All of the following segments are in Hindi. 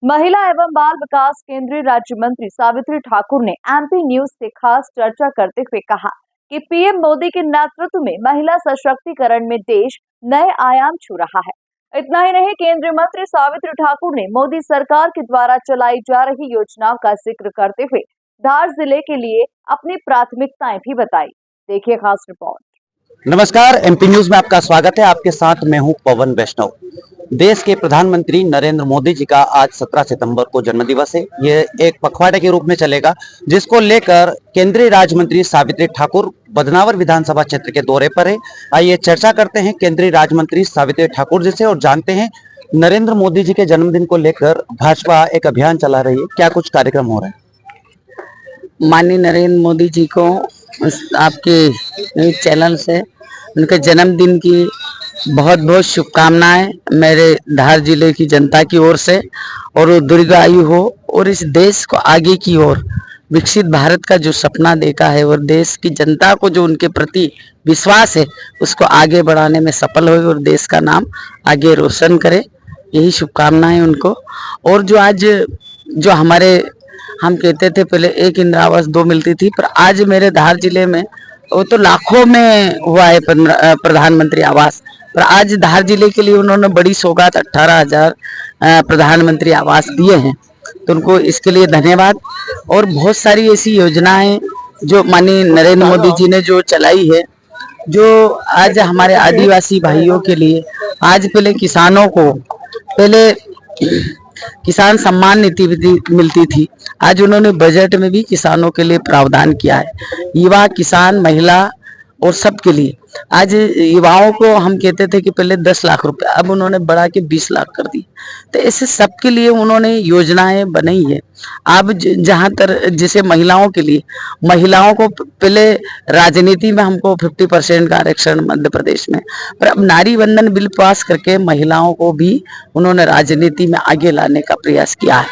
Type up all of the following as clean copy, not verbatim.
महिला एवं बाल विकास केंद्रीय राज्य मंत्री सावित्री ठाकुर ने एमपी न्यूज से खास चर्चा करते हुए कहा कि पीएम मोदी के नेतृत्व में महिला सशक्तिकरण में देश नए आयाम छू रहा है। इतना ही नहीं, केंद्रीय मंत्री सावित्री ठाकुर ने मोदी सरकार के द्वारा चलाई जा रही योजनाओं का जिक्र करते हुए धार जिले के लिए अपनी प्राथमिकताएं भी बताई। देखिए खास रिपोर्ट। नमस्कार, एमपी न्यूज में आपका स्वागत है। आपके साथ मैं हूं पवन वैष्णव। देश के प्रधानमंत्री नरेंद्र मोदी जी का आज 17 सितंबर को जन्मदिवस है। ये एक पखवाड़े के रूप में चलेगा, जिसको लेकर केंद्रीय राज्य मंत्री सावित्री ठाकुर बदनावर विधानसभा क्षेत्र के दौरे पर है। आइए चर्चा करते हैं केंद्रीय राज्य मंत्री सावित्री ठाकुर जी से और जानते हैं नरेंद्र मोदी जी के जन्मदिन को लेकर भाजपा एक अभियान चला रही है, क्या कुछ कार्यक्रम हो रहे हैं? माननीय नरेंद्र मोदी जी को आपके चैनल से उनके जन्मदिन की बहुत बहुत शुभकामनाएं मेरे धार जिले की जनता की ओर से, और वो दीर्घायु हो और इस देश को आगे की ओर विकसित भारत का जो सपना देखा है और देश की जनता को जो उनके प्रति विश्वास है उसको आगे बढ़ाने में सफल हो और देश का नाम आगे रोशन करे, यही शुभकामनाएं उनको। और जो आज जो हमारे हम कहते थे पहले एक इंदिरा आवास 2 मिलती थी, पर आज मेरे धार जिले में वो तो लाखों में हुआ है प्रधानमंत्री आवास, पर आज धार जिले के लिए उन्होंने बड़ी सौगात 18,000 प्रधानमंत्री आवास दिए हैं, तो उनको इसके लिए धन्यवाद। और बहुत सारी ऐसी योजनाएं जो माननीय नरेंद्र मोदी जी ने जो चलाई है, जो आज हमारे आदिवासी भाइयों के लिए, आज पहले किसानों को पहले किसान सम्मान निधि मिलती थी, आज उन्होंने बजट में भी किसानों के लिए प्रावधान किया है। युवा, किसान, महिला और सबके लिए आज युवाओं को हम कहते थे कि पहले 10 लाख रुपए, अब उन्होंने बढ़ा के 20 लाख कर दी। तो ऐसे सबके लिए उन्होंने योजनाएं बनाई है। अब जहां तक जैसे महिलाओं के लिए, महिलाओं को पहले राजनीति में हमको 50% का आरक्षण मध्य प्रदेश में, पर अब नारी वंदन बिल पास करके महिलाओं को भी उन्होंने राजनीति में आगे लाने का प्रयास किया है।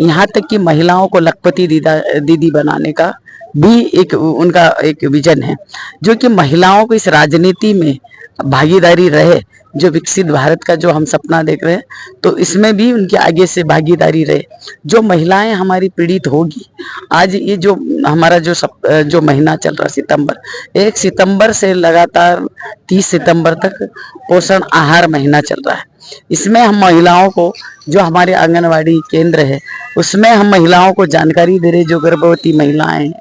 यहाँ तक कि महिलाओं को लखपति दीदी बनाने का भी एक उनका एक विजन है, जो कि महिलाओं को इस राजनीति में भागीदारी रहे, जो विकसित भारत का जो हम सपना देख रहे हैं, तो इसमें भी उनकी आगे से भागीदारी रहे। जो महिलाएं हमारी पीड़ित होगी, आज ये जो हमारा जो महीना चल रहा सितंबर, 1 सितंबर से लगातार 30 सितंबर तक पोषण आहार महीना चल रहा है। इसमें हम महिलाओं को, जो हमारे आंगनवाड़ी केंद्र है उसमें हम महिलाओं को जानकारी दे रहे, जो गर्भवती महिलाएं हैं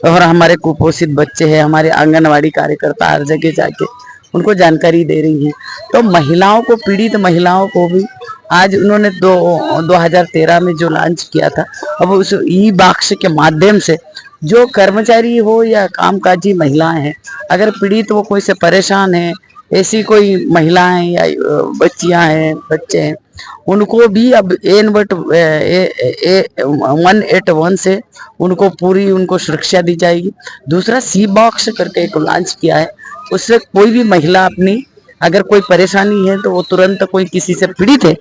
और हमारे कुपोषित बच्चे हैं, हमारे आंगनवाड़ी कार्यकर्ता हर जगह जाके उनको जानकारी दे रही हैं। तो महिलाओं को, पीड़ित महिलाओं को भी आज उन्होंने 2013 में जो लॉन्च किया था, अब उस ई बॉक्स के माध्यम से जो कर्मचारी हो या कामकाजी महिलाएं हैं, अगर पीड़ित वो कोई से परेशान है, ऐसी कोई महिलाएं या बच्चियां हैं, बच्चे हैं, उनको भी अब 181 से उनको पूरी उनको सुरक्षा दी जाएगी। दूसरा सी बॉक्स करके एक लॉन्च किया है, उससे कोई भी महिला अपनी अगर कोई परेशानी है तो वो तुरंत, कोई किसी से पीड़ित है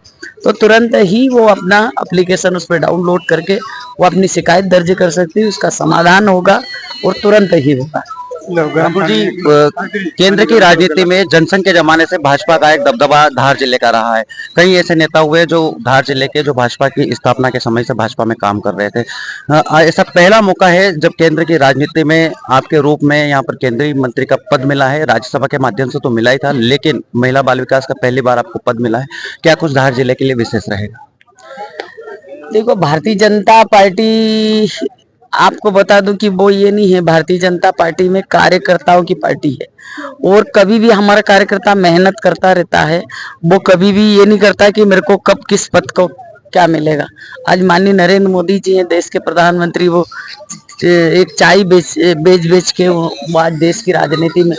तो तुरंत ही वो अपना एप्लीकेशन उस पर डाउनलोड करके वो अपनी शिकायत दर्ज कर सकती है, उसका समाधान होगा और तुरंत ही होगा। जी, केंद्र की राजनीति में जनसंघ के जमाने से भाजपा का एक दबदबा धार जिले का रहा है। कई ऐसे नेता हुए जो धार जिले के, जो भाजपा की स्थापना के समय से भाजपा में काम कर रहे थे। ऐसा पहला मौका है जब केंद्र की राजनीति में आपके रूप में यहाँ पर केंद्रीय मंत्री का पद मिला है। राज्यसभा के माध्यम से तो मिला ही था, लेकिन महिला बाल विकास का पहली बार आपको पद मिला है। क्या कुछ धार जिले के लिए विशेष रहेगा? देखो, भारतीय जनता पार्टी, आपको बता दूं कि वो ये नहीं है, भारतीय जनता पार्टी में कार्यकर्ताओं की पार्टी है, और कभी भी हमारा कार्यकर्ता मेहनत करता रहता है। वो कभी भी ये नहीं करता कि मेरे को कब किस पद को क्या मिलेगा। आज माननीय नरेंद्र मोदी जी हैं देश के प्रधानमंत्री, वो एक चाय बेच के वो आज देश की राजनीति में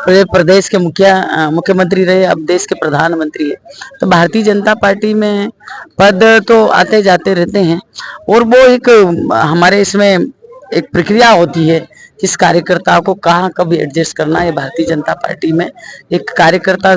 प्रदेश के मुख्यमंत्री रहे, अब देश के प्रधानमंत्री है। तो भारतीय जनता पार्टी में पद तो आते जाते रहते हैं, और वो एक हमारे इसमें एक प्रक्रिया होती है किस कार्यकर्ता को कहाँ कब एडजस्ट करना है। भारतीय जनता पार्टी में एक कार्यकर्ता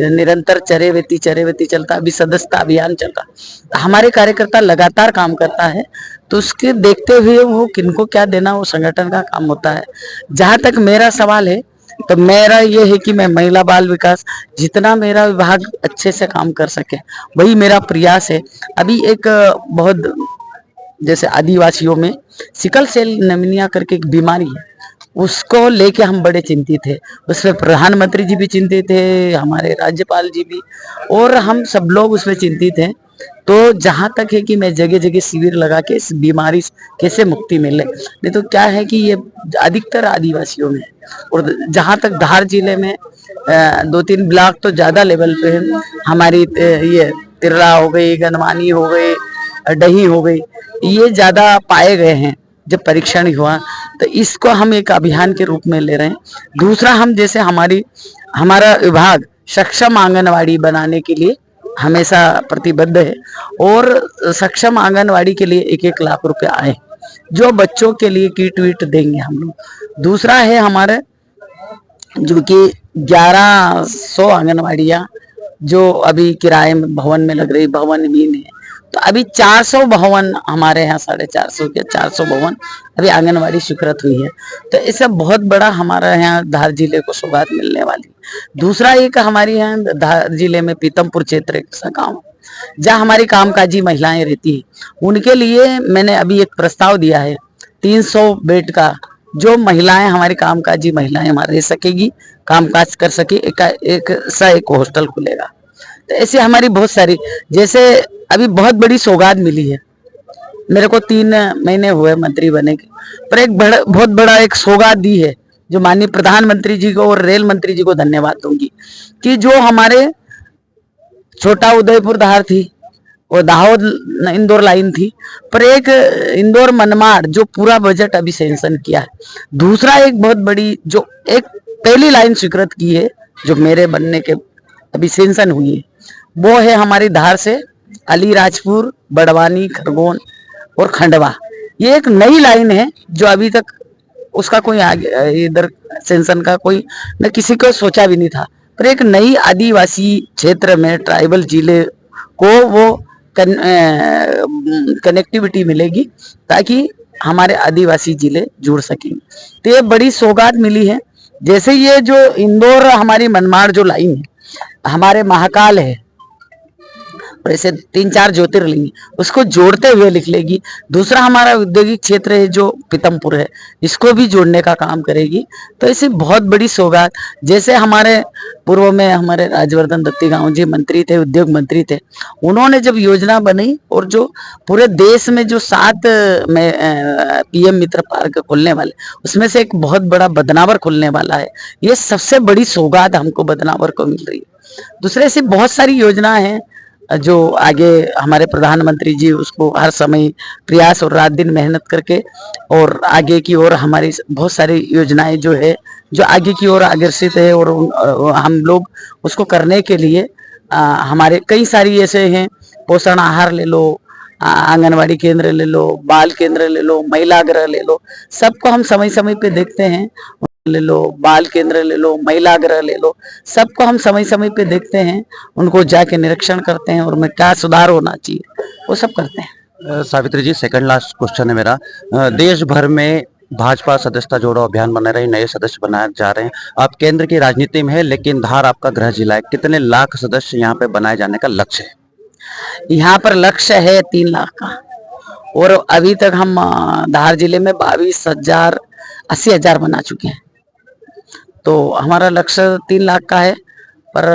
निरंतर चरेवेती चलता, अभी सदस्यता अभियान चल रहा, हमारे कार्यकर्ता लगातार काम करता है, तो उसके देखते हुए वो किनको क्या देना वो संगठन का काम होता है। जहां तक मेरा सवाल है तो मेरा ये है कि मैं महिला बाल विकास जितना मेरा विभाग अच्छे से काम कर सके वही मेरा प्रयास है। अभी एक बहुत जैसे आदिवासियों में सिकल सेल एनीमिया करके एक बीमारी है, उसको लेके हम बड़े चिंतित थे। उसमें प्रधानमंत्री जी भी चिंतित थे, हमारे राज्यपाल जी भी, और हम सब लोग उसमें चिंतित हैं। तो जहाँ तक है कि मैं जगह जगह शिविर लगा के इस बीमारी से कैसे मुक्ति मिले। नहीं तो क्या है कि ये अधिकतर आदिवासियों में है, और जहाँ तक धार जिले में 2-3 ब्लॉक तो ज्यादा लेवल पे है। हमारी ये तिरला हो गई, गनवानी हो गई, डही हो गई, ये ज्यादा पाए गए हैं। जब परीक्षण हुआ तो इसको हम एक अभियान के रूप में ले रहे हैं। दूसरा, हम जैसे हमारा विभाग सक्षम आंगनवाड़ी बनाने के लिए हमेशा प्रतिबद्ध है, और सक्षम आंगनवाड़ी के लिए 1-1 लाख रुपए आए जो बच्चों के लिए किट विट देंगे हम लोग। दूसरा है हमारे जो कि 1100 आंगनवाड़ियाँ जो अभी किराए में भवन में लग रही, भवनहीन है, तो अभी 400 भवन हमारे यहाँ 450 के 400 भवन अभी आंगनवाड़ी स्वीकृत हुई है। तो इससे बहुत बड़ा हमारा यहाँ धार जिले को सौगात मिलने वाली। दूसरा एक हमारे यहाँ धार जिले में पीतमपुर क्षेत्र एक सा गाँव जहाँ हमारी कामकाजी महिलाएं रहती है, उनके लिए मैंने अभी एक प्रस्ताव दिया है 300 बेड का, जो महिलाएं हमारी कामकाजी महिलाएं हमारे रह सकेगी, कामकाज कर सके, एक हॉस्टल खुलेगा। तो ऐसे हमारी बहुत सारी, जैसे अभी बहुत बड़ी सौगात मिली है मेरे को, 3 महीने हुए मंत्री बने के, पर एक बहुत बड़ा एक सौगात दी है जो माननीय प्रधानमंत्री जी को और रेल मंत्री जी को धन्यवाद दूंगी कि जो हमारे छोटा उदयपुर धार थी और दाहोद इंदौर लाइन थी, पर एक इंदौर मनमाड़ जो पूरा बजट अभी सैंक्शन किया है। दूसरा एक बहुत बड़ी जो एक पहली लाइन स्वीकृत की है जो मेरे बनने के अभी सैंक्शन हुई है, वो है हमारी धार से अलीराजपुर, बड़वानी, खरगोन और खंडवा। ये एक नई लाइन है जो अभी तक उसका कोई आगे इधर सैंक्शन का कोई न किसी को सोचा भी नहीं था, पर एक नई आदिवासी क्षेत्र में ट्राइबल जिले को वो कनेक्टिविटी मिलेगी ताकि हमारे आदिवासी जिले जुड़ सकेंगे। तो ये बड़ी सौगात मिली है। जैसे ये जो इंदौर हमारी मनमाड़ जो लाइन है, हमारे महाकाल है, और ऐसे 3-4 ज्योतिर्लिंग उसको जोड़ते हुए लिख लेगी। दूसरा हमारा औद्योगिक क्षेत्र है जो पीतमपुर है, इसको भी जोड़ने का काम करेगी। तो ऐसी बहुत बड़ी सौगात, जैसे हमारे पूर्व में हमारे राजवर्धन दत्तीगांव जी मंत्री थे, उद्योग मंत्री थे, उन्होंने जब योजना बनाई और जो पूरे देश में जो 7 में पीएम मित्र पार्क खुलने वाले, उसमें से एक बहुत बड़ा बदनावर खुलने वाला है। ये सबसे बड़ी सौगात हमको बदनावर को मिल रही है। दूसरे ऐसी बहुत सारी योजनाएं हैं जो आगे हमारे प्रधानमंत्री जी उसको हर समय प्रयास और रात दिन मेहनत करके, और आगे की ओर हमारी बहुत सारी योजनाएं जो है जो आगे की ओर अग्रसित है, और हम लोग उसको करने के लिए हमारे कई सारी ऐसे हैं, पोषण आहार ले लो, आंगनवाड़ी केंद्र ले लो, बाल केंद्र ले लो, महिला गृह ले लो, सबको हम समय समय पे देखते हैं, ले लो, बाल केंद्र ले लो, महिला गृह ले लो, सबको हम समय समय पे देखते हैं, उनको जाके निरीक्षण करते हैं और उनमें क्या सुधार होना चाहिए वो सब करते हैं। सावित्री जी, सेकंड लास्ट क्वेश्चन है मेरा। देश भर में भाजपा सदस्यता जोड़ो अभियान बना रही, नए सदस्य बनाए जा रहे हैं। आप केंद्र की राजनीति में है, लेकिन धार आपका गृह जिला है, कितने लाख सदस्य यहाँ पे बनाए जाने का लक्ष्य है? यहाँ पर लक्ष्य है 3 लाख का, और अभी तक हम धार जिले में 22,000-80,000 बना चुके हैं। तो हमारा लक्ष्य 3 लाख का है, पर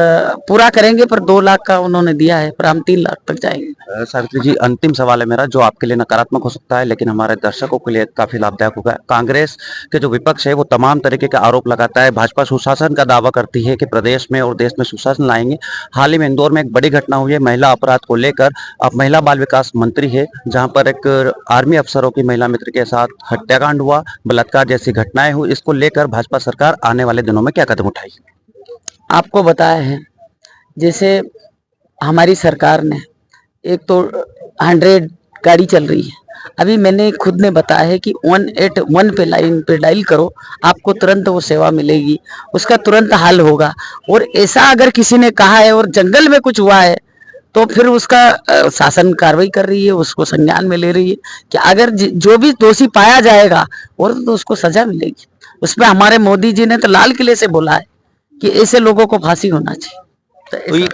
पूरा करेंगे, पर 2 लाख का उन्होंने दिया है, पर हम 3 लाख तक जाएंगे। सावित्री जी, अंतिम सवाल है मेरा, जो आपके लिए नकारात्मक हो सकता है लेकिन हमारे दर्शकों के लिए काफी लाभदायक होगा। कांग्रेस के जो विपक्ष है वो तमाम तरीके के आरोप लगाता है, भाजपा सुशासन का दावा करती है कि प्रदेश में और देश में सुशासन लाएंगे। हाल ही में इंदौर में एक बड़ी घटना हुई है महिला अपराध को लेकर। आप महिला बाल विकास मंत्री है, जहाँ पर एक आर्मी अफसरों की महिला मित्र के साथ हत्याकांड हुआ, बलात्कार जैसी घटनाएं हुई, इसको लेकर भाजपा सरकार आने वाले दिनों में क्या कदम उठाएगी? आपको बताया है, जैसे हमारी सरकार ने एक तो 100 गाड़ी चल रही है, अभी मैंने खुद ने बताया है कि 181 पे लाइन पे डायल करो, आपको तुरंत वो सेवा मिलेगी, उसका तुरंत हल होगा। और ऐसा अगर किसी ने कहा है और जंगल में कुछ हुआ है तो फिर उसका शासन कार्रवाई कर रही है, उसको संज्ञान में ले रही है कि अगर जो भी दोषी पाया जाएगा और तो उसको सजा मिलेगी। उसमें हमारे मोदी जी ने तो लाल किले से बोला है कि ऐसे लोगों को फांसी होना चाहिए। तो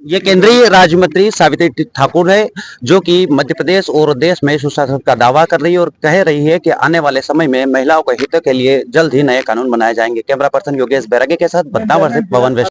ये केंद्रीय राज्य मंत्री सावित्री ठाकुर है, जो कि मध्य प्रदेश और देश में सुशासन का दावा कर रही है और कह रही है कि आने वाले समय में महिलाओं के हितों के लिए जल्द ही नए कानून बनाए जाएंगे। कैमरा पर्सन योगेश बैरागी के साथ बदनावर से पवन वैष्णव।